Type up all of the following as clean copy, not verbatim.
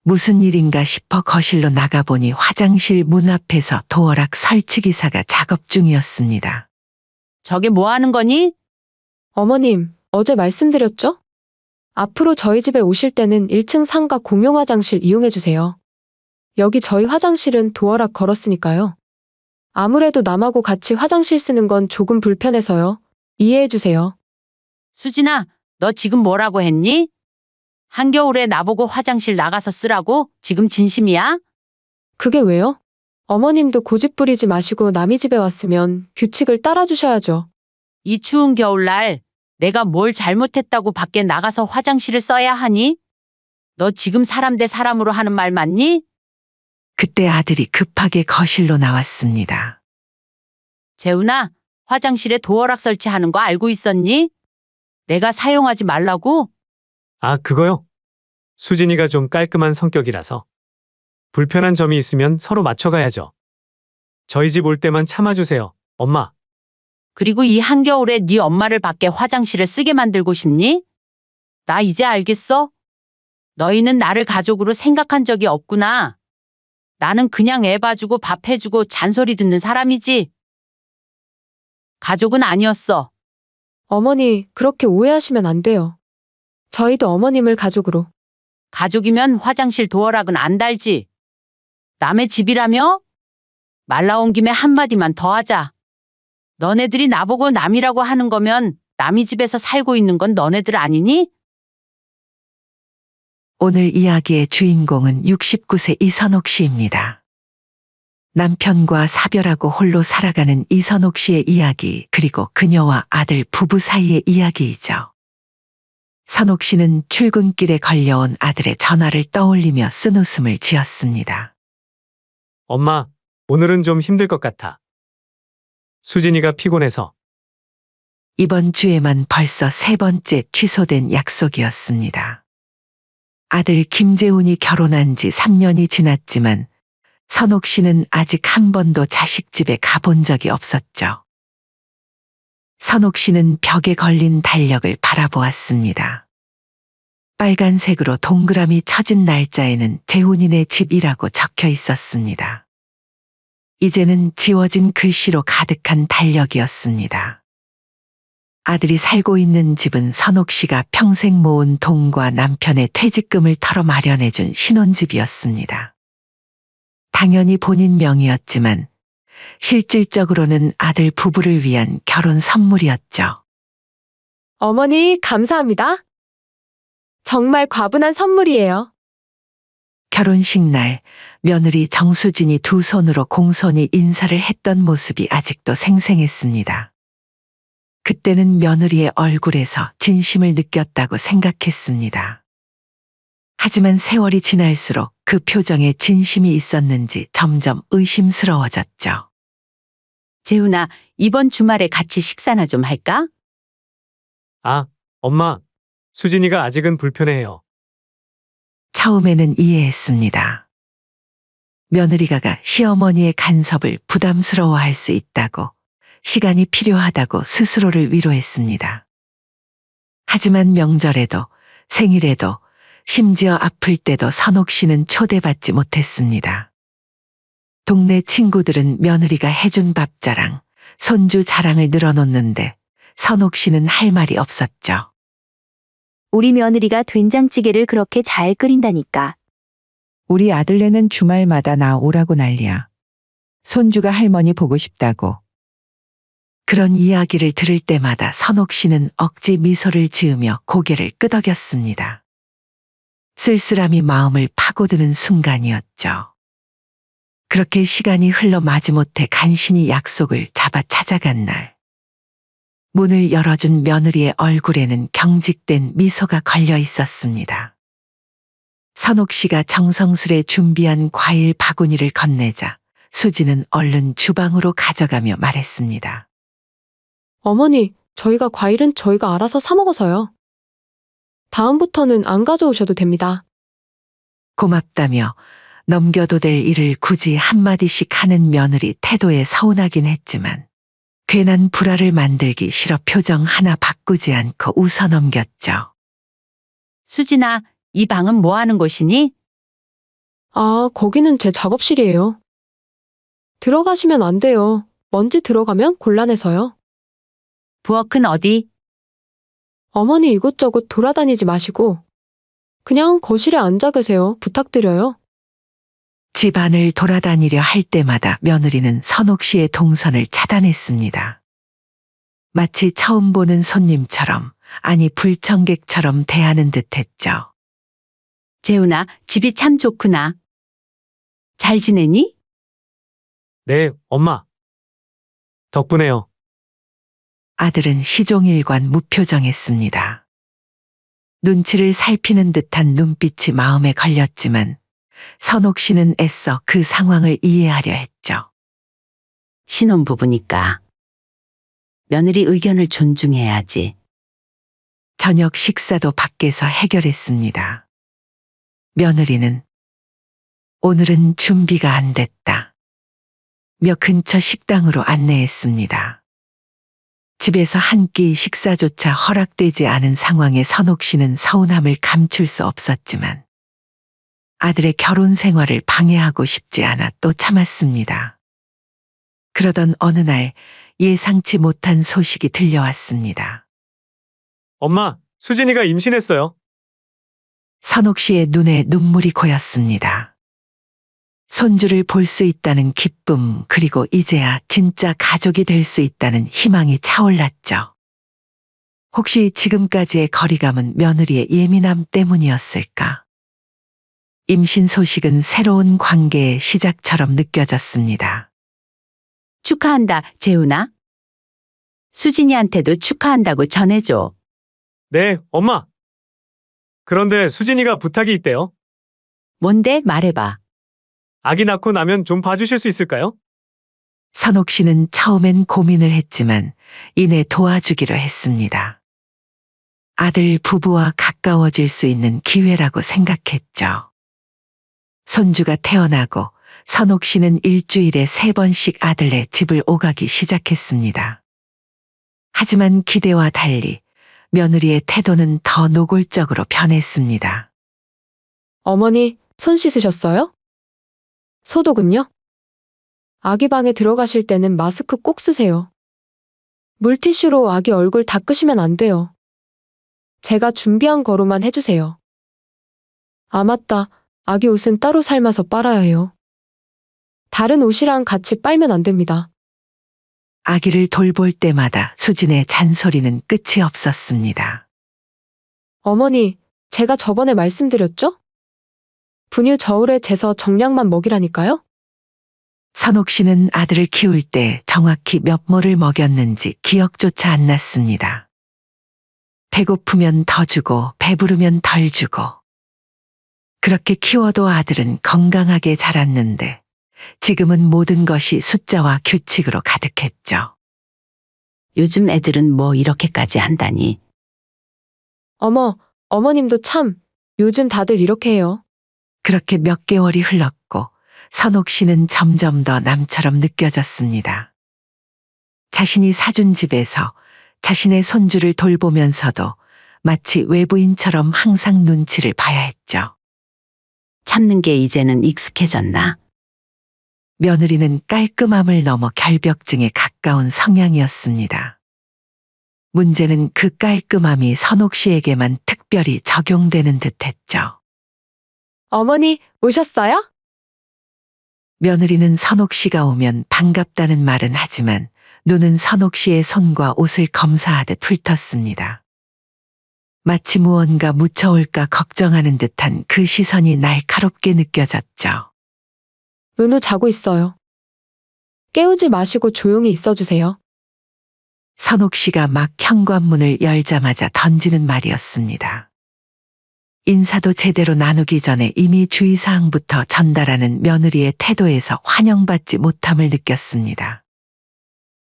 무슨 일인가 싶어 거실로 나가보니 화장실 문 앞에서 도어락 설치기사가 작업 중이었습니다. 저게 뭐 하는 거니? 어머님, 어제 말씀드렸죠? 앞으로 저희 집에 오실 때는 1층 상가 공용 화장실 이용해 주세요. 여기 저희 화장실은 도어락 걸었으니까요. 아무래도 남하고 같이 화장실 쓰는 건 조금 불편해서요. 이해해 주세요. 수진아, 너 지금 뭐라고 했니? 한겨울에 나보고 화장실 나가서 쓰라고? 지금 진심이야? 그게 왜요? 어머님도 고집 부리지 마시고 남의 집에 왔으면 규칙을 따라주셔야죠. 이 추운 겨울날 내가 뭘 잘못했다고 밖에 나가서 화장실을 써야 하니? 너 지금 사람 대 사람으로 하는 말 맞니? 그때 아들이 급하게 거실로 나왔습니다. 재훈아, 화장실에 도어락 설치하는 거 알고 있었니? 내가 사용하지 말라고? 아, 그거요? 수진이가 좀 깔끔한 성격이라서. 불편한 점이 있으면 서로 맞춰가야죠. 저희 집 올 때만 참아주세요, 엄마. 그리고 이 한겨울에 네 엄마를 밖에 화장실을 쓰게 만들고 싶니? 나 이제 알겠어? 너희는 나를 가족으로 생각한 적이 없구나. 나는 그냥 애 봐주고 밥 해주고 잔소리 듣는 사람이지. 가족은 아니었어. 어머니, 그렇게 오해하시면 안 돼요. 저희도 어머님을 가족으로. 가족이면 화장실 도어락은 안 달지. 남의 집이라며? 말 나온 김에 한마디만 더 하자. 너네들이 나보고 남이라고 하는 거면 남의 집에서 살고 있는 건 너네들 아니니? 오늘 이야기의 주인공은 69세 이선옥 씨입니다. 남편과 사별하고 홀로 살아가는 이선옥 씨의 이야기, 그리고 그녀와 아들 부부 사이의 이야기이죠. 선옥 씨는 출근길에 걸려온 아들의 전화를 떠올리며 쓴웃음을 지었습니다. 엄마, 오늘은 좀 힘들 것 같아. 수진이가 피곤해서. 이번 주에만 벌써 3번째 취소된 약속이었습니다. 아들 김재훈이 결혼한 지 3년이 지났지만 선옥 씨는 아직 한 번도 자식 집에 가본 적이 없었죠. 선옥 씨는 벽에 걸린 달력을 바라보았습니다. 빨간색으로 동그라미 쳐진 날짜에는 재훈이네 집이라고 적혀 있었습니다. 이제는 지워진 글씨로 가득한 달력이었습니다. 아들이 살고 있는 집은 선옥 씨가 평생 모은 돈과 남편의 퇴직금을 털어 마련해준 신혼집이었습니다. 당연히 본인 명의였지만 실질적으로는 아들 부부를 위한 결혼 선물이었죠. 어머니, 감사합니다. 정말 과분한 선물이에요. 결혼식 날 며느리 정수진이 두 손으로 공손히 인사를 했던 모습이 아직도 생생했습니다. 그때는 며느리의 얼굴에서 진심을 느꼈다고 생각했습니다. 하지만 세월이 지날수록 그 표정에 진심이 있었는지 점점 의심스러워졌죠. 재훈아, 이번 주말에 같이 식사나 좀 할까? 아, 엄마, 수진이가 아직은 불편해해요. 처음에는 이해했습니다. 며느리가 시어머니의 간섭을 부담스러워할 수 있다고, 시간이 필요하다고 스스로를 위로했습니다. 하지만 명절에도, 생일에도, 심지어 아플 때도 선옥 씨는 초대받지 못했습니다. 동네 친구들은 며느리가 해준 밥자랑, 손주 자랑을 늘어놓는데 선옥 씨는 할 말이 없었죠. 우리 며느리가 된장찌개를 그렇게 잘 끓인다니까. 우리 아들네는 주말마다 나 오라고 난리야. 손주가 할머니 보고 싶다고. 그런 이야기를 들을 때마다 선옥 씨는 억지 미소를 지으며 고개를 끄덕였습니다. 쓸쓸함이 마음을 파고드는 순간이었죠. 그렇게 시간이 흘러 마지못해 간신히 약속을 잡아 찾아간 날. 문을 열어준 며느리의 얼굴에는 경직된 미소가 걸려 있었습니다. 선옥 씨가 정성스레 준비한 과일 바구니를 건네자 수지는 얼른 주방으로 가져가며 말했습니다. 어머니, 저희가 과일은 저희가 알아서 사 먹어서요. 다음부터는 안 가져오셔도 됩니다. 고맙다며 넘겨도 될 일을 굳이 한마디씩 하는 며느리 태도에 서운하긴 했지만 괜한 불화를 만들기 싫어 표정 하나 바꾸지 않고 웃어 넘겼죠. 수진아, 이 방은 뭐 하는 곳이니? 아, 거기는 제 작업실이에요. 들어가시면 안 돼요. 먼지 들어가면 곤란해서요. 부엌은 어디? 어머니 이곳저곳 돌아다니지 마시고 그냥 거실에 앉아 계세요. 부탁드려요. 집안을 돌아다니려 할 때마다 며느리는 선옥 씨의 동선을 차단했습니다. 마치 처음 보는 손님처럼, 아니 불청객처럼 대하는 듯했죠. 재훈아, 집이 참 좋구나. 잘 지내니? 네, 엄마. 덕분에요. 아들은 시종일관 무표정했습니다. 눈치를 살피는 듯한 눈빛이 마음에 걸렸지만 선옥 씨는 애써 그 상황을 이해하려 했죠. 신혼부부니까. 며느리 의견을 존중해야지. 저녁 식사도 밖에서 해결했습니다. 며느리는 오늘은 준비가 안 됐다. 며 근처 식당으로 안내했습니다. 집에서 한 끼 식사조차 허락되지 않은 상황에 선옥 씨는 서운함을 감출 수 없었지만 아들의 결혼 생활을 방해하고 싶지 않아 또 참았습니다. 그러던 어느 날 예상치 못한 소식이 들려왔습니다. 엄마, 수진이가 임신했어요. 선옥 씨의 눈에 눈물이 고였습니다. 손주를 볼 수 있다는 기쁨, 그리고 이제야 진짜 가족이 될 수 있다는 희망이 차올랐죠. 혹시 지금까지의 거리감은 며느리의 예민함 때문이었을까? 임신 소식은 새로운 관계의 시작처럼 느껴졌습니다. 축하한다, 재훈아. 수진이한테도 축하한다고 전해줘. 네, 엄마. 그런데 수진이가 부탁이 있대요. 뭔데? 말해봐. 아기 낳고 나면 좀 봐주실 수 있을까요? 선옥 씨는 처음엔 고민을 했지만 이내 도와주기로 했습니다. 아들 부부와 가까워질 수 있는 기회라고 생각했죠. 손주가 태어나고 선옥 씨는 일주일에 3번씩 아들네 집을 오가기 시작했습니다. 하지만 기대와 달리 며느리의 태도는 더 노골적으로 변했습니다. 어머니, 손 씻으셨어요? 소독은요? 아기 방에 들어가실 때는 마스크 꼭 쓰세요. 물티슈로 아기 얼굴 닦으시면 안 돼요. 제가 준비한 거로만 해주세요. 아, 맞다. 아기 옷은 따로 삶아서 빨아야 해요. 다른 옷이랑 같이 빨면 안 됩니다. 아기를 돌볼 때마다 수진의 잔소리는 끝이 없었습니다. 어머니, 제가 저번에 말씀드렸죠? 분유 저울에 재서 정량만 먹이라니까요? 선옥 씨는 아들을 키울 때 정확히 몇 모를 먹였는지 기억조차 안 났습니다. 배고프면 더 주고 배부르면 덜 주고. 그렇게 키워도 아들은 건강하게 자랐는데 지금은 모든 것이 숫자와 규칙으로 가득했죠. 요즘 애들은 뭐 이렇게까지 한다니. 어머님도 참, 요즘 다들 이렇게 해요. 그렇게 몇 개월이 흘렀고 선옥 씨는 점점 더 남처럼 느껴졌습니다. 자신이 사준 집에서 자신의 손주를 돌보면서도 마치 외부인처럼 항상 눈치를 봐야 했죠. 참는 게 이제는 익숙해졌나? 며느리는 깔끔함을 넘어 결벽증에 가까운 성향이었습니다. 문제는 그 깔끔함이 선옥 씨에게만 특별히 적용되는 듯했죠. 어머니, 오셨어요? 며느리는 선옥 씨가 오면 반갑다는 말은 하지만 눈은 선옥 씨의 손과 옷을 검사하듯 훑었습니다. 마치 무언가 묻혀올까 걱정하는 듯한 그 시선이 날카롭게 느껴졌죠. 은우 자고 있어요. 깨우지 마시고 조용히 있어주세요. 선옥 씨가 막 현관문을 열자마자 던지는 말이었습니다. 인사도 제대로 나누기 전에 이미 주의사항부터 전달하는 며느리의 태도에서 환영받지 못함을 느꼈습니다.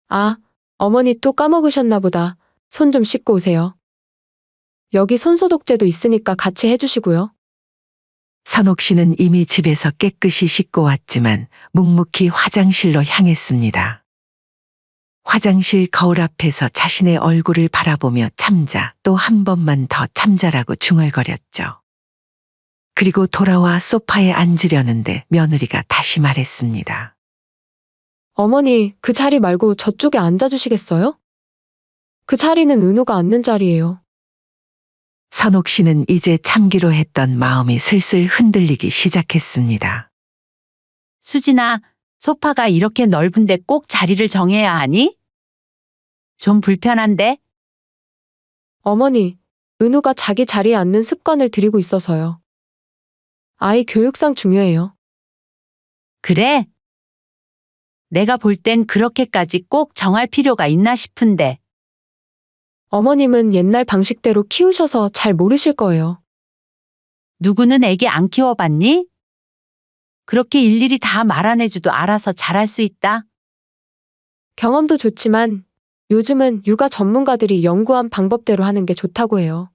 아, 어머니 또 까먹으셨나 보다. 손 좀 씻고 오세요. 여기 손소독제도 있으니까 같이 해주시고요. 선옥 씨는 이미 집에서 깨끗이 씻고 왔지만 묵묵히 화장실로 향했습니다. 화장실 거울 앞에서 자신의 얼굴을 바라보며 참자, 또 한 번만 더 참자라고 중얼거렸죠. 그리고 돌아와 소파에 앉으려는데 며느리가 다시 말했습니다. 어머니, 그 자리 말고 저쪽에 앉아주시겠어요? 그 자리는 은우가 앉는 자리예요. 선옥 씨는 이제 참기로 했던 마음이 슬슬 흔들리기 시작했습니다. 수진아, 소파가 이렇게 넓은데 꼭 자리를 정해야 하니? 좀 불편한데? 어머니, 은우가 자기 자리에 앉는 습관을 들이고 있어서요. 아이 교육상 중요해요. 그래? 내가 볼 땐 그렇게까지 꼭 정할 필요가 있나 싶은데. 어머님은 옛날 방식대로 키우셔서 잘 모르실 거예요. 누구는 애기 안 키워봤니? 그렇게 일일이 다 말 안 해줘도 알아서 잘할 수 있다. 경험도 좋지만 요즘은 육아 전문가들이 연구한 방법대로 하는 게 좋다고 해요.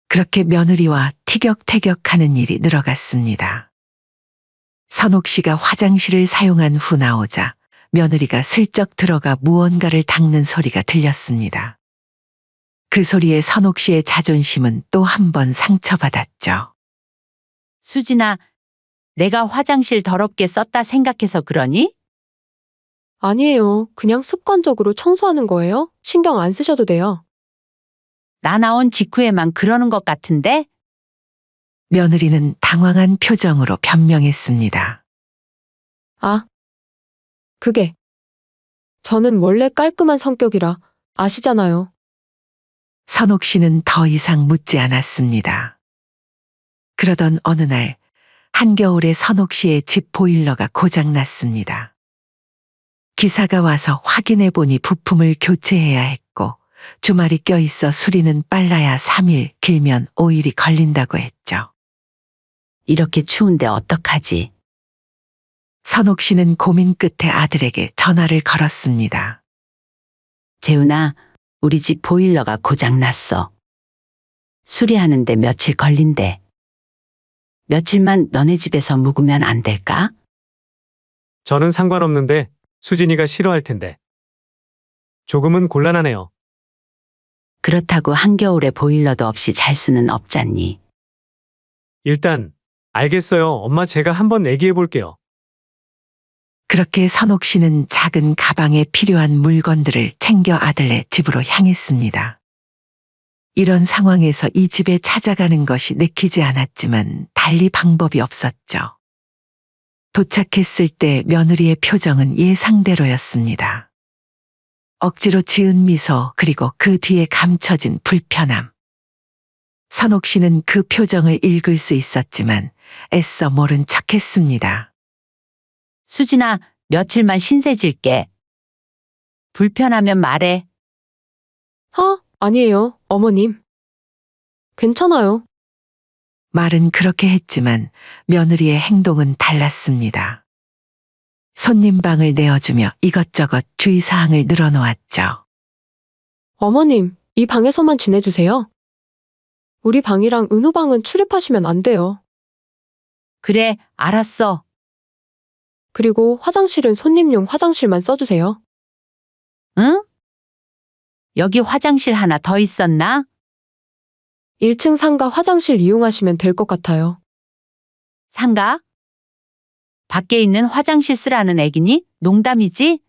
그렇게 며느리와 티격태격하는 일이 늘어갔습니다. 선옥 씨가 화장실을 사용한 후 나오자 며느리가 슬쩍 들어가 무언가를 닦는 소리가 들렸습니다. 그 소리에 선옥 씨의 자존심은 또 한 번 상처받았죠. 수진아, 내가 화장실 더럽게 썼다 생각해서 그러니? 아니에요. 그냥 습관적으로 청소하는 거예요. 신경 안 쓰셔도 돼요. 나 나온 직후에만 그러는 것 같은데? 며느리는 당황한 표정으로 변명했습니다. 아, 그게. 저는 원래 깔끔한 성격이라 아시잖아요. 선옥 씨는 더 이상 묻지 않았습니다. 그러던 어느 날 한겨울에 선옥 씨의 집 보일러가 고장났습니다. 기사가 와서 확인해 보니 부품을 교체해야 했고 주말이 껴있어 수리는 빨라야 3일, 길면 5일이 걸린다고 했죠. 이렇게 추운데 어떡하지? 선옥 씨는 고민 끝에 아들에게 전화를 걸었습니다. 재훈아, 우리 집 보일러가 고장났어. 수리하는데 며칠 걸린대. 며칠만 너네 집에서 묵으면 안 될까? 저는 상관없는데 수진이가 싫어할 텐데. 조금은 곤란하네요. 그렇다고 한겨울에 보일러도 없이 잘 수는 없잖니. 일단 알겠어요. 엄마 제가 한번 얘기해 볼게요. 그렇게 선옥 씨는 작은 가방에 필요한 물건들을 챙겨 아들네 집으로 향했습니다. 이런 상황에서 이 집에 찾아가는 것이 내키지 않았지만 달리 방법이 없었죠. 도착했을 때 며느리의 표정은 예상대로였습니다. 억지로 지은 미소 그리고 그 뒤에 감춰진 불편함. 선옥 씨는 그 표정을 읽을 수 있었지만 애써 모른 척했습니다. 수진아, 며칠만 신세질게. 불편하면 말해. 아니에요, 어머님. 괜찮아요. 말은 그렇게 했지만 며느리의 행동은 달랐습니다. 손님 방을 내어주며 이것저것 주의사항을 늘어놓았죠. 어머님, 이 방에서만 지내주세요. 우리 방이랑 은우 방은 출입하시면 안 돼요. 그래, 알았어. 그리고 화장실은 손님용 화장실만 써주세요. 응? 여기 화장실 하나 더 있었나? 1층 상가 화장실 이용하시면 될 것 같아요. 상가? 밖에 있는 화장실 쓰라는 애기니? 농담이지?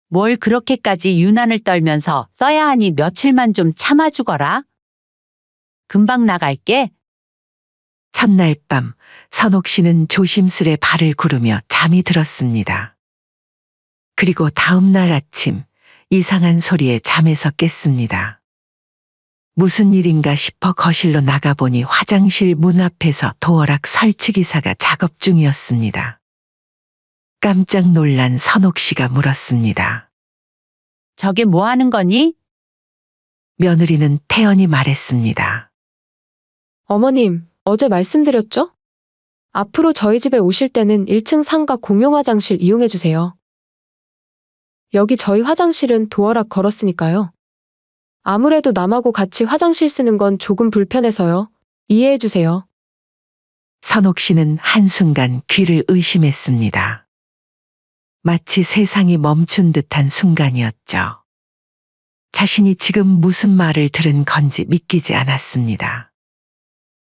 뭘 그렇게까지 유난을 떨면서 써야 하니 며칠만 좀 참아주거라. 금방 나갈게. 첫날 밤 선옥 씨는 조심스레 발을 구르며 잠이 들었습니다. 그리고 다음 날 아침 이상한 소리에 잠에서 깼습니다. 무슨 일인가 싶어 거실로 나가보니 화장실 문 앞에서 도어락 설치기사가 작업 중이었습니다. 깜짝 놀란 선옥 씨가 물었습니다. 저게 뭐 하는 거니? 며느리는 태연히 말했습니다. 어머님, 어제 말씀드렸죠? 앞으로 저희 집에 오실 때는 1층 상가 공용 화장실 이용해주세요. 여기 저희 화장실은 도어락 걸었으니까요. 아무래도 남하고 같이 화장실 쓰는 건 조금 불편해서요. 이해해주세요. 선옥 씨는 한순간 귀를 의심했습니다. 마치 세상이 멈춘 듯한 순간이었죠. 자신이 지금 무슨 말을 들은 건지 믿기지 않았습니다.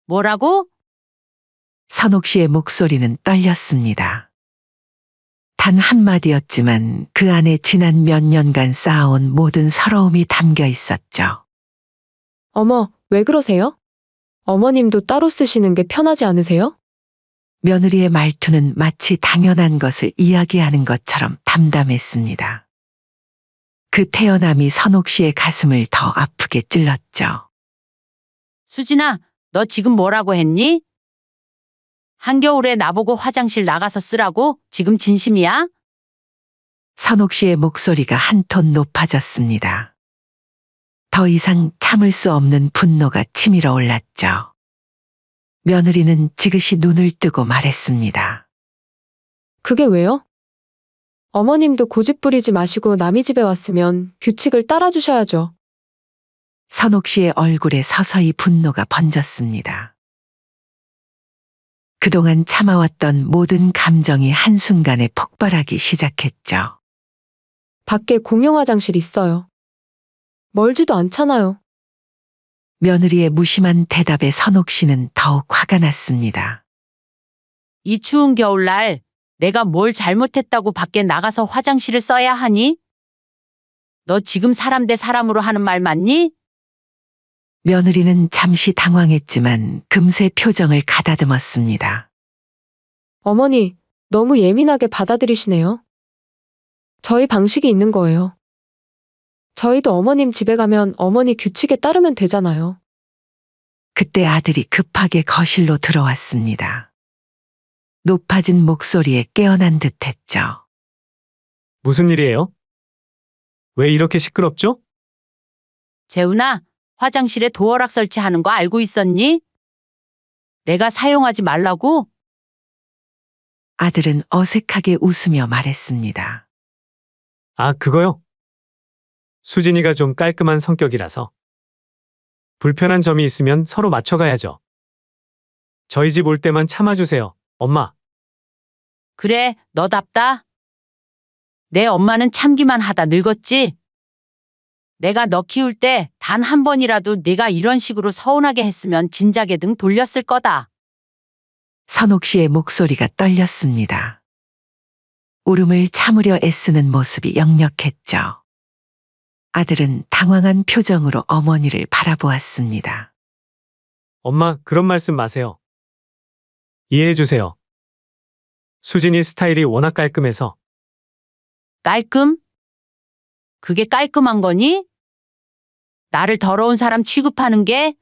뭐라고? 선옥 씨의 목소리는 떨렸습니다. 단 한마디였지만 그 안에 지난 몇 년간 쌓아온 모든 서러움이 담겨 있었죠. 어머, 왜 그러세요? 어머님도 따로 쓰시는 게 편하지 않으세요? 며느리의 말투는 마치 당연한 것을 이야기하는 것처럼 담담했습니다. 그 태어남이 선옥 씨의 가슴을 더 아프게 찔렀죠. 수진아, 너 지금 뭐라고 했니? 한겨울에 나보고 화장실 나가서 쓰라고? 지금 진심이야? 선옥 씨의 목소리가 한 톤 높아졌습니다. 더 이상 참을 수 없는 분노가 치밀어 올랐죠. 며느리는 지그시 눈을 뜨고 말했습니다. 그게 왜요? 어머님도 고집 부리지 마시고 남의 집에 왔으면 규칙을 따라주셔야죠. 선옥 씨의 얼굴에 서서히 분노가 번졌습니다. 그동안 참아왔던 모든 감정이 한순간에 폭발하기 시작했죠. 밖에 공용 화장실 있어요. 멀지도 않잖아요. 며느리의 무심한 대답에 선옥 씨는 더욱 화가 났습니다. 이 추운 겨울날 내가 뭘 잘못했다고 밖에 나가서 화장실을 써야 하니? 너 지금 사람 대 사람으로 하는 말 맞니? 며느리는 잠시 당황했지만 금세 표정을 가다듬었습니다. 어머니, 너무 예민하게 받아들이시네요. 저희 방식이 있는 거예요. 저희도 어머님 집에 가면 어머니 규칙에 따르면 되잖아요. 그때 아들이 급하게 거실로 들어왔습니다. 높아진 목소리에 깨어난 듯했죠. 무슨 일이에요? 왜 이렇게 시끄럽죠? 재훈아, 화장실에 도어락 설치하는 거 알고 있었니? 내가 사용하지 말라고? 아들은 어색하게 웃으며 말했습니다. 아, 그거요? 수진이가 좀 깔끔한 성격이라서. 불편한 점이 있으면 서로 맞춰가야죠. 저희 집 올 때만 참아주세요, 엄마. 그래, 너답다. 내 엄마는 참기만 하다 늙었지? 내가 너 키울 때 단 한 번이라도 네가 이런 식으로 서운하게 했으면 진작에 등 돌렸을 거다. 선옥 씨의 목소리가 떨렸습니다. 울음을 참으려 애쓰는 모습이 역력했죠. 아들은 당황한 표정으로 어머니를 바라보았습니다. 엄마, 그런 말씀 마세요. 이해해주세요. 수진이 스타일이 워낙 깔끔해서. 깔끔? 그게 깔끔한 거니? 나를 더러운 사람 취급하는 게?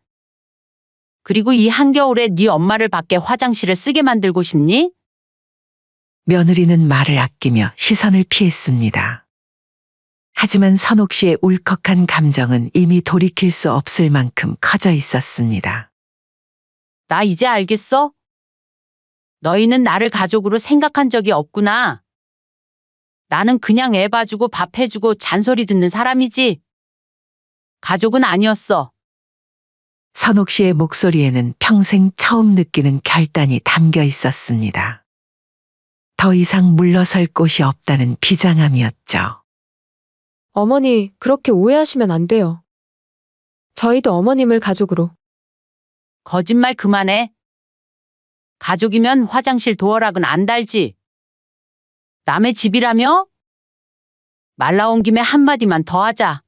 그리고 이 한겨울에 네 엄마를 밖에 화장실에 쓰게 만들고 싶니? 며느리는 말을 아끼며 시선을 피했습니다. 하지만 선옥 씨의 울컥한 감정은 이미 돌이킬 수 없을 만큼 커져 있었습니다. 나 이제 알겠어? 너희는 나를 가족으로 생각한 적이 없구나. 나는 그냥 애 봐주고 밥 해주고 잔소리 듣는 사람이지. 가족은 아니었어. 선옥 씨의 목소리에는 평생 처음 느끼는 결단이 담겨 있었습니다. 더 이상 물러설 곳이 없다는 비장함이었죠. 어머니, 그렇게 오해하시면 안 돼요. 저희도 어머님을 가족으로. 거짓말 그만해. 가족이면 화장실 도어락은 안 달지. 남의 집이라며? 말 나온 김에 한마디만 더 하자.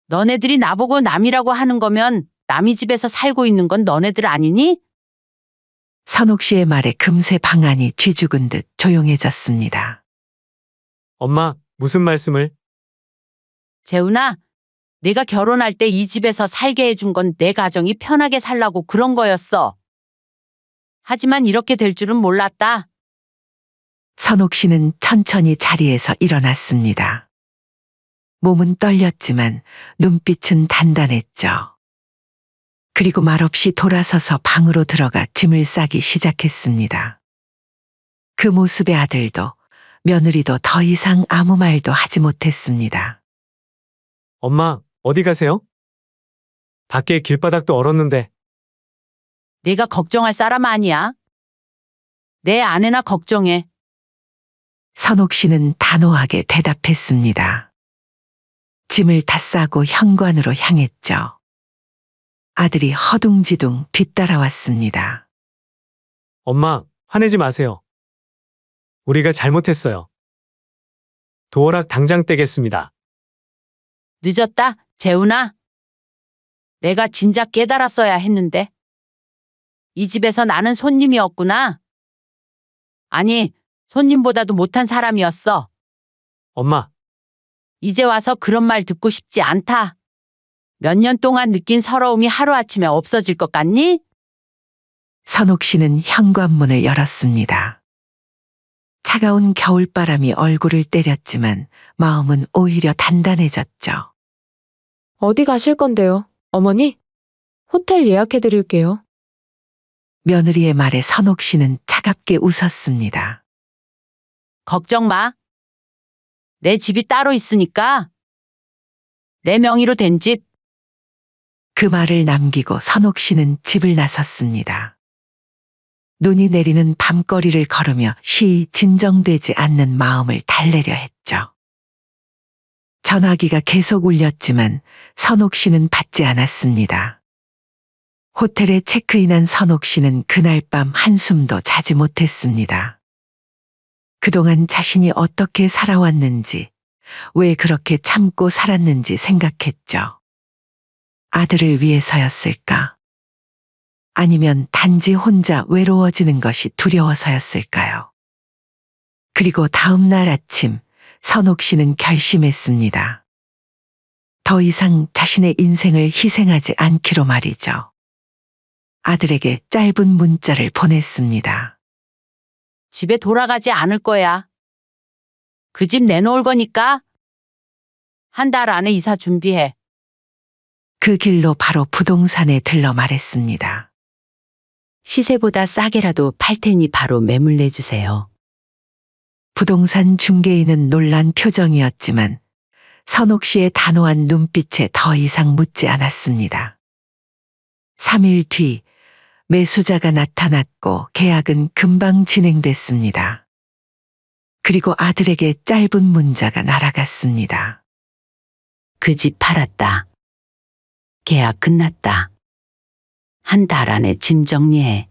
너네들이 나보고 남이라고 하는 거면 남의 집에서 살고 있는 건 너네들 아니니? 선옥 씨의 말에 금세 방안이 쥐죽은 듯 조용해졌습니다. 엄마, 무슨 말씀을? 재훈아, 내가 결혼할 때 이 집에서 살게 해준 건 내 가정이 편하게 살라고 그런 거였어. 하지만 이렇게 될 줄은 몰랐다. 선옥 씨는 천천히 자리에서 일어났습니다. 몸은 떨렸지만 눈빛은 단단했죠. 그리고 말없이 돌아서서 방으로 들어가 짐을 싸기 시작했습니다. 그 모습에 아들도 며느리도 더 이상 아무 말도 하지 못했습니다. 엄마, 어디 가세요? 밖에 길바닥도 얼었는데. 내가 걱정할 사람 아니야. 내 아내나 걱정해. 선옥 씨는 단호하게 대답했습니다. 짐을 다 싸고 현관으로 향했죠. 아들이 허둥지둥 뒤따라왔습니다. 엄마, 화내지 마세요. 우리가 잘못했어요. 도어락 당장 떼겠습니다. 늦었다, 재훈아. 내가 진작 깨달았어야 했는데. 이 집에서 나는 손님이었구나. 아니, 손님보다도 못한 사람이었어. 엄마, 이제 와서 그런 말 듣고 싶지 않다. 몇 년 동안 느낀 서러움이 하루아침에 없어질 것 같니? 선옥 씨는 현관문을 열었습니다. 차가운 겨울바람이 얼굴을 때렸지만 마음은 오히려 단단해졌죠. 어디 가실 건데요? 어머니? 호텔 예약해 드릴게요. 며느리의 말에 선옥 씨는 차갑게 웃었습니다. 걱정 마. 내 집이 따로 있으니까. 내 명의로 된 집. 그 말을 남기고 선옥 씨는 집을 나섰습니다. 눈이 내리는 밤거리를 걸으며 쉬이 진정되지 않는 마음을 달래려 했죠. 전화기가 계속 울렸지만 선옥 씨는 받지 않았습니다. 호텔에 체크인한 선옥 씨는 그날 밤 한숨도 자지 못했습니다. 그동안 자신이 어떻게 살아왔는지, 왜 그렇게 참고 살았는지 생각했죠. 아들을 위해서였을까? 아니면 단지 혼자 외로워지는 것이 두려워서였을까요? 그리고 다음 날 아침, 선옥 씨는 결심했습니다. 더 이상 자신의 인생을 희생하지 않기로 말이죠. 아들에게 짧은 문자를 보냈습니다. 집에 돌아가지 않을 거야. 그 집 내놓을 거니까. 한 달 안에 이사 준비해. 그 길로 바로 부동산에 들러 말했습니다. 시세보다 싸게라도 팔 테니 바로 매물 내주세요. 부동산 중개인은 놀란 표정이었지만 선옥 씨의 단호한 눈빛에 더 이상 묻지 않았습니다. 3일 뒤 매수자가 나타났고 계약은 금방 진행됐습니다. 그리고 아들에게 짧은 문자가 날아갔습니다. 그 집 팔았다. 계약 끝났다. 한 달 안에 짐 정리해.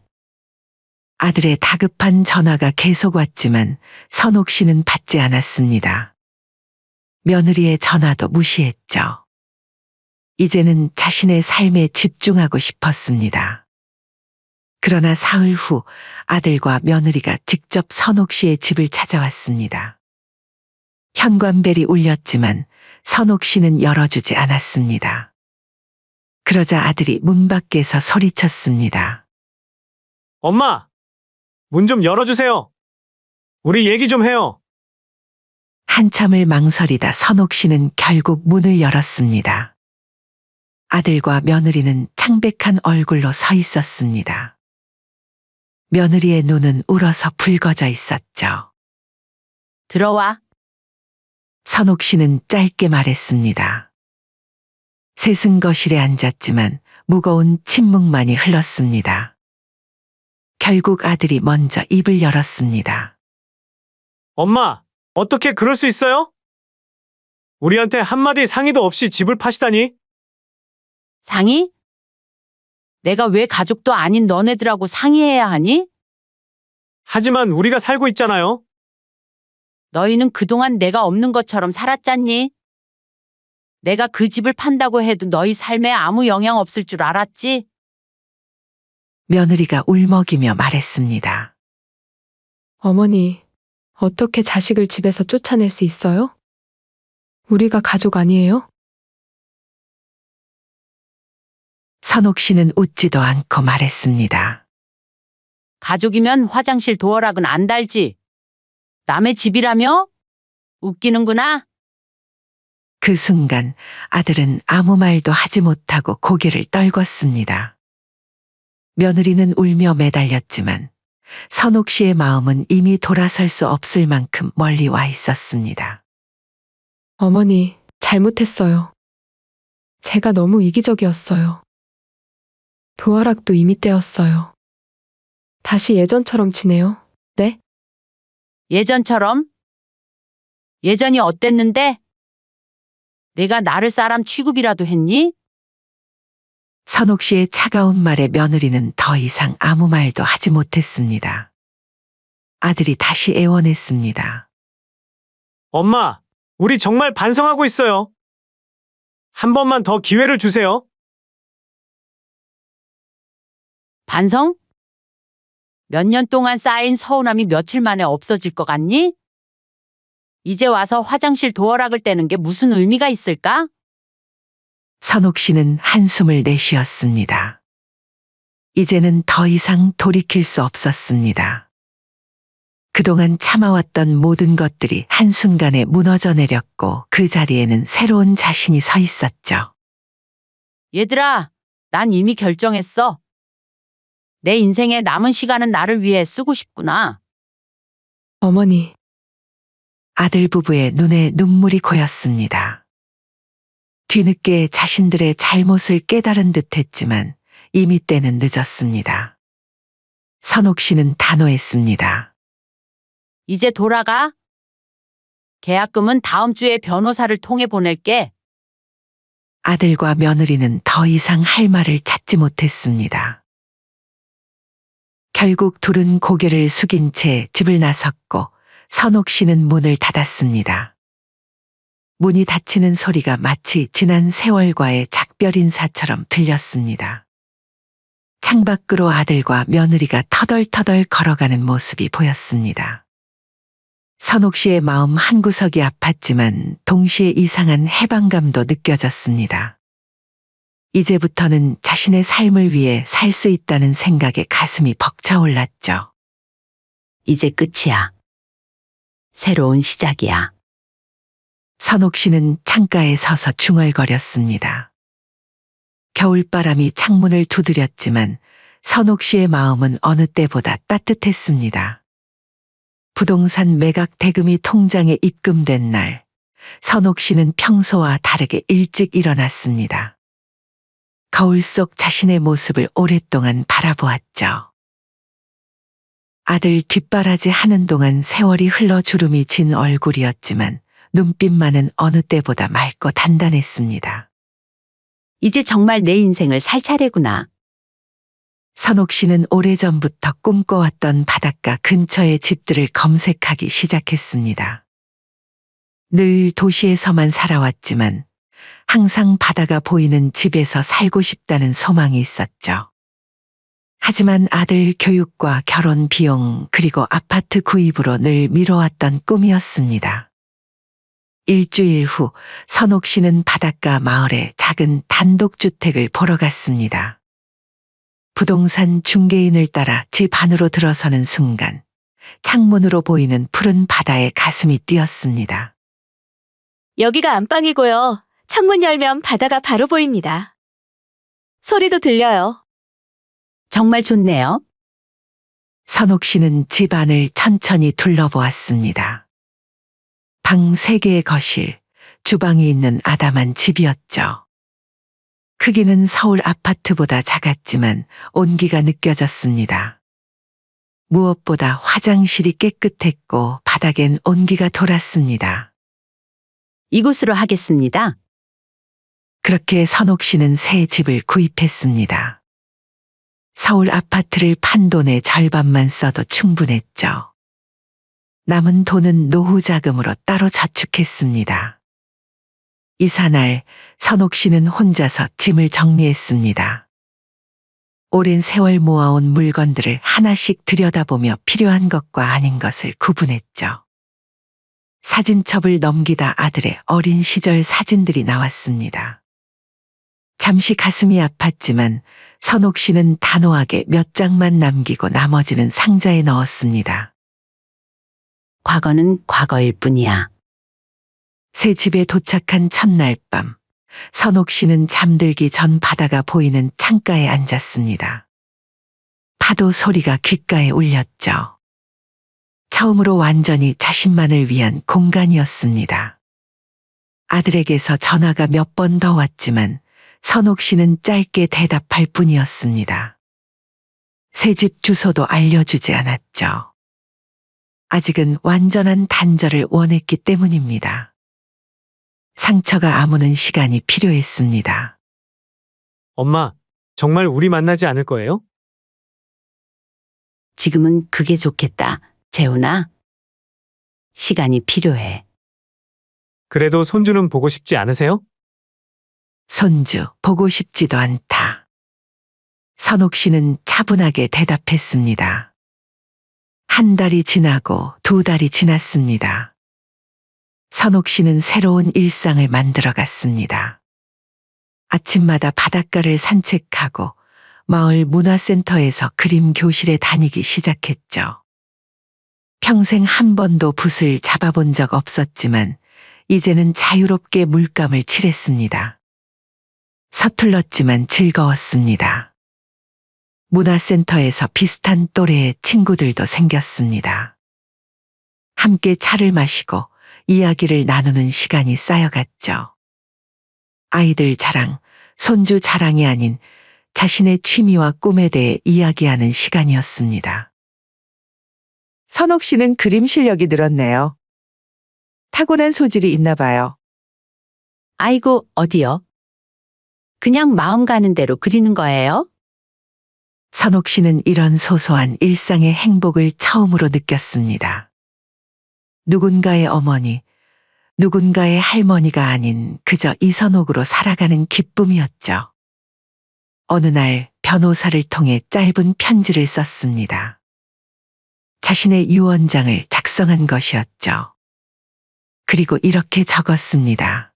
아들의 다급한 전화가 계속 왔지만 선옥 씨는 받지 않았습니다. 며느리의 전화도 무시했죠. 이제는 자신의 삶에 집중하고 싶었습니다. 그러나 사흘 후 아들과 며느리가 직접 선옥 씨의 집을 찾아왔습니다. 현관벨이 울렸지만 선옥 씨는 열어주지 않았습니다. 그러자 아들이 문 밖에서 소리쳤습니다. 엄마! 문 좀 열어주세요. 우리 얘기 좀 해요. 한참을 망설이다 선옥 씨는 결국 문을 열었습니다. 아들과 며느리는 창백한 얼굴로 서 있었습니다. 며느리의 눈은 울어서 붉어져 있었죠. 들어와. 선옥 씨는 짧게 말했습니다. 셋은 거실에 앉았지만 무거운 침묵만이 흘렀습니다. 결국 아들이 먼저 입을 열었습니다. 엄마, 어떻게 그럴 수 있어요? 우리한테 한마디 상의도 없이 집을 파시다니? 상의? 내가 왜 가족도 아닌 너네들하고 상의해야 하니? 하지만 우리가 살고 있잖아요. 너희는 그동안 내가 없는 것처럼 살았잖니? 내가 그 집을 판다고 해도 너희 삶에 아무 영향 없을 줄 알았지? 며느리가 울먹이며 말했습니다. 어머니, 어떻게 자식을 집에서 쫓아낼 수 있어요? 우리가 가족 아니에요? 선옥 씨는 웃지도 않고 말했습니다. 가족이면 화장실 도어락은 안 달지. 남의 집이라며? 웃기는구나. 그 순간 아들은 아무 말도 하지 못하고 고개를 떨궜습니다. 며느리는 울며 매달렸지만 선옥 씨의 마음은 이미 돌아설 수 없을 만큼 멀리 와 있었습니다. 어머니, 잘못했어요. 제가 너무 이기적이었어요. 도어락도 이미 떼었어요. 다시 예전처럼 지내요. 네? 예전처럼? 예전이 어땠는데? 내가 나를 사람 취급이라도 했니? 선옥 씨의 차가운 말에 며느리는 더 이상 아무 말도 하지 못했습니다. 아들이 다시 애원했습니다. 엄마, 우리 정말 반성하고 있어요. 한 번만 더 기회를 주세요. 반성? 몇 년 동안 쌓인 서운함이 며칠 만에 없어질 것 같니? 이제 와서 화장실 도어락을 떼는 게 무슨 의미가 있을까? 선옥 씨는 한숨을 내쉬었습니다. 이제는 더 이상 돌이킬 수 없었습니다. 그동안 참아왔던 모든 것들이 한순간에 무너져 내렸고 그 자리에는 새로운 자신이 서 있었죠. 얘들아, 난 이미 결정했어. 내 인생의 남은 시간은 나를 위해 쓰고 싶구나. 어머니, 아들 부부의 눈에 눈물이 고였습니다. 뒤늦게 자신들의 잘못을 깨달은 듯 했지만 이미 때는 늦었습니다. 선옥 씨는 단호했습니다. 이제 돌아가. 계약금은 다음 주에 변호사를 통해 보낼게. 아들과 며느리는 더 이상 할 말을 찾지 못했습니다. 결국 둘은 고개를 숙인 채 집을 나섰고 선옥 씨는 문을 닫았습니다. 문이 닫히는 소리가 마치 지난 세월과의 작별 인사처럼 들렸습니다. 창밖으로 아들과 며느리가 터덜터덜 걸어가는 모습이 보였습니다. 선옥 씨의 마음 한구석이 아팠지만 동시에 이상한 해방감도 느껴졌습니다. 이제부터는 자신의 삶을 위해 살 수 있다는 생각에 가슴이 벅차올랐죠. 이제 끝이야. 새로운 시작이야. 선옥 씨는 창가에 서서 중얼거렸습니다. 겨울바람이 창문을 두드렸지만 선옥 씨의 마음은 어느 때보다 따뜻했습니다. 부동산 매각 대금이 통장에 입금된 날, 선옥 씨는 평소와 다르게 일찍 일어났습니다. 거울 속 자신의 모습을 오랫동안 바라보았죠. 아들 뒷바라지 하는 동안 세월이 흘러 주름이 진 얼굴이었지만 눈빛만은 어느 때보다 맑고 단단했습니다. 이제 정말 내 인생을 살 차례구나. 선옥 씨는 오래전부터 꿈꿔왔던 바닷가 근처의 집들을 검색하기 시작했습니다. 늘 도시에서만 살아왔지만 항상 바다가 보이는 집에서 살고 싶다는 소망이 있었죠. 하지만 아들 교육과 결혼 비용 그리고 아파트 구입으로 늘 미뤄왔던 꿈이었습니다. 일주일 후 선옥 씨는 바닷가 마을에 작은 단독주택을 보러 갔습니다. 부동산 중개인을 따라 집 안으로 들어서는 순간 창문으로 보이는 푸른 바다에 가슴이 뛰었습니다. 여기가 안방이고요. 창문 열면 바다가 바로 보입니다. 소리도 들려요. 정말 좋네요. 선옥 씨는 집 안을 천천히 둘러보았습니다. 방 3개의 거실, 주방이 있는 아담한 집이었죠. 크기는 서울 아파트보다 작았지만 온기가 느껴졌습니다. 무엇보다 화장실이 깨끗했고 바닥엔 온기가 돌았습니다. 이곳으로 하겠습니다. 그렇게 선옥 씨는 새 집을 구입했습니다. 서울 아파트를 판 돈의 절반만 써도 충분했죠. 남은 돈은 노후 자금으로 따로 저축했습니다. 이사날 선옥 씨는 혼자서 짐을 정리했습니다. 오랜 세월 모아온 물건들을 하나씩 들여다보며 필요한 것과 아닌 것을 구분했죠. 사진첩을 넘기다 아들의 어린 시절 사진들이 나왔습니다. 잠시 가슴이 아팠지만 선옥 씨는 단호하게 몇 장만 남기고 나머지는 상자에 넣었습니다. 과거는 과거일 뿐이야. 새 집에 도착한 첫날 밤, 선옥 씨는 잠들기 전 바다가 보이는 창가에 앉았습니다. 파도 소리가 귓가에 울렸죠. 처음으로 완전히 자신만을 위한 공간이었습니다. 아들에게서 전화가 몇 번 더 왔지만 선옥 씨는 짧게 대답할 뿐이었습니다. 새 집 주소도 알려주지 않았죠. 아직은 완전한 단절을 원했기 때문입니다. 상처가 아무는 시간이 필요했습니다. 엄마, 정말 우리 만나지 않을 거예요? 지금은 그게 좋겠다. 재훈아. 시간이 필요해. 그래도 손주는 보고 싶지 않으세요? 손주, 보고 싶지도 않다. 선옥 씨는 차분하게 대답했습니다. 한 달이 지나고 두 달이 지났습니다. 선옥 씨는 새로운 일상을 만들어 갔습니다. 아침마다 바닷가를 산책하고 마을 문화센터에서 그림 교실에 다니기 시작했죠. 평생 한 번도 붓을 잡아본 적 없었지만 이제는 자유롭게 물감을 칠했습니다. 서툴렀지만 즐거웠습니다. 문화센터에서 비슷한 또래의 친구들도 생겼습니다. 함께 차를 마시고 이야기를 나누는 시간이 쌓여갔죠. 아이들 자랑, 손주 자랑이 아닌 자신의 취미와 꿈에 대해 이야기하는 시간이었습니다. 선옥 씨는 그림 실력이 늘었네요. 타고난 소질이 있나 봐요. 아이고, 어디요? 그냥 마음 가는 대로 그리는 거예요? 선옥 씨는 이런 소소한 일상의 행복을 처음으로 느꼈습니다. 누군가의 어머니, 누군가의 할머니가 아닌 그저 이선옥으로 살아가는 기쁨이었죠. 어느 날 변호사를 통해 짧은 편지를 썼습니다. 자신의 유언장을 작성한 것이었죠. 그리고 이렇게 적었습니다.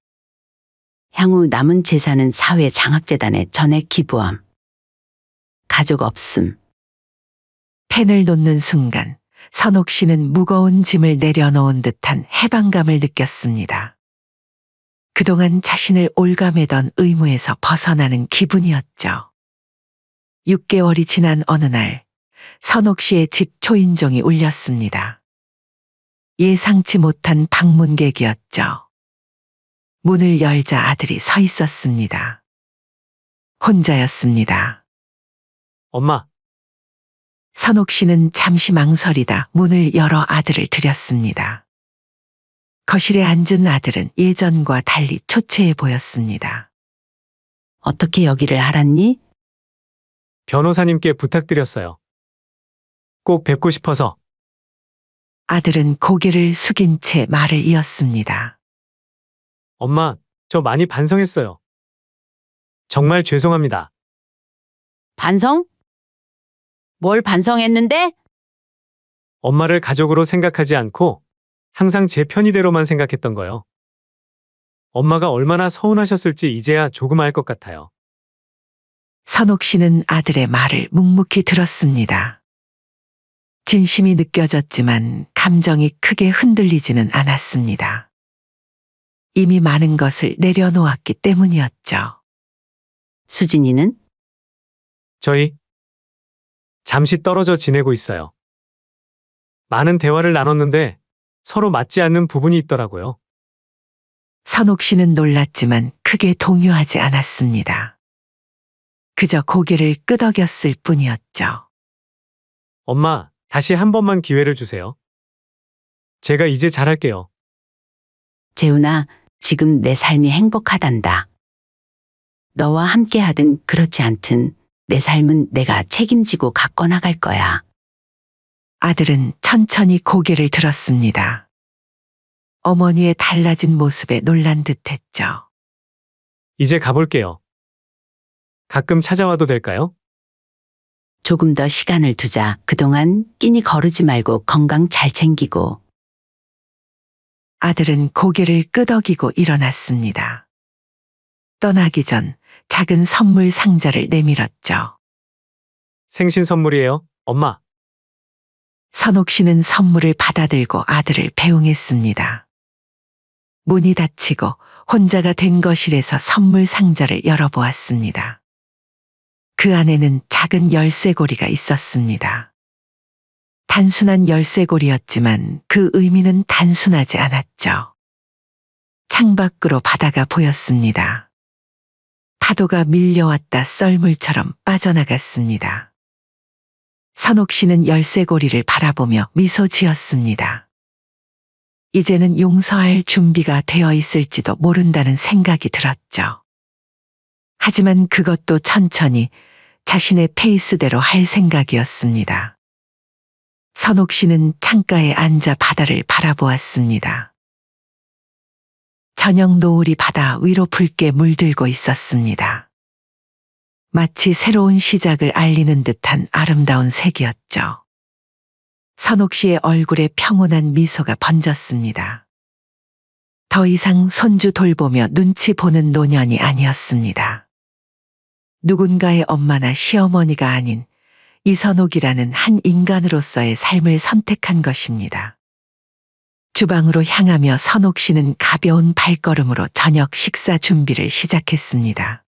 향후 남은 재산은 사회장학재단에 전액 기부함. 가족 없음. 펜을 놓는 순간 선옥 씨는 무거운 짐을 내려놓은 듯한 해방감을 느꼈습니다. 그동안 자신을 올가매던 의무에서 벗어나는 기분이었죠. 6개월이 지난 어느 날 선옥 씨의 집 초인종이 울렸습니다. 예상치 못한 방문객이었죠. 문을 열자 아들이 서 있었습니다. 혼자였습니다. 엄마, 선옥 씨는 잠시 망설이다 문을 열어 아들을 들였습니다. 거실에 앉은 아들은 예전과 달리 초췌해 보였습니다. 어떻게 여기를 알았니? 변호사님께 부탁드렸어요. 꼭 뵙고 싶어서. 아들은 고개를 숙인 채 말을 이었습니다. 엄마, 저 많이 반성했어요. 정말 죄송합니다. 반성? 뭘 반성했는데? 엄마를 가족으로 생각하지 않고 항상 제 편의대로만 생각했던 거요. 엄마가 얼마나 서운하셨을지 이제야 조금 알 것 같아요. 선옥 씨는 아들의 말을 묵묵히 들었습니다. 진심이 느껴졌지만 감정이 크게 흔들리지는 않았습니다. 이미 많은 것을 내려놓았기 때문이었죠. 수진이는? 저희 잠시 떨어져 지내고 있어요. 많은 대화를 나눴는데 서로 맞지 않는 부분이 있더라고요. 선옥 씨는 놀랐지만 크게 동요하지 않았습니다. 그저 고개를 끄덕였을 뿐이었죠. 엄마, 다시 한 번만 기회를 주세요. 제가 이제 잘할게요. 재훈아, 지금 내 삶이 행복하단다. 너와 함께 하든 그렇지 않든 내 삶은 내가 책임지고 가꿔 나갈 거야. 아들은 천천히 고개를 들었습니다. 어머니의 달라진 모습에 놀란 듯했죠. 이제 가볼게요. 가끔 찾아와도 될까요? 조금 더 시간을 두자. 그동안 끼니 거르지 말고 건강 잘 챙기고. 아들은 고개를 끄덕이고 일어났습니다. 떠나기 전 작은 선물 상자를 내밀었죠. 생신 선물이에요, 엄마. 선옥 씨는 선물을 받아들고 아들을 배웅했습니다. 문이 닫히고 혼자가 된 거실에서 선물 상자를 열어보았습니다. 그 안에는 작은 열쇠고리가 있었습니다. 단순한 열쇠고리였지만 그 의미는 단순하지 않았죠. 창밖으로 바다가 보였습니다. 파도가 밀려왔다 썰물처럼 빠져나갔습니다. 선옥 씨는 열쇠고리를 바라보며 미소 지었습니다. 이제는 용서할 준비가 되어 있을지도 모른다는 생각이 들었죠. 하지만 그것도 천천히 자신의 페이스대로 할 생각이었습니다. 선옥 씨는 창가에 앉아 바다를 바라보았습니다. 저녁 노을이 바다 위로 붉게 물들고 있었습니다. 마치 새로운 시작을 알리는 듯한 아름다운 색이었죠. 선옥 씨의 얼굴에 평온한 미소가 번졌습니다. 더 이상 손주 돌보며 눈치 보는 노년이 아니었습니다. 누군가의 엄마나 시어머니가 아닌 이선옥이라는 한 인간으로서의 삶을 선택한 것입니다. 주방으로 향하며 선옥 씨는 가벼운 발걸음으로 저녁 식사 준비를 시작했습니다.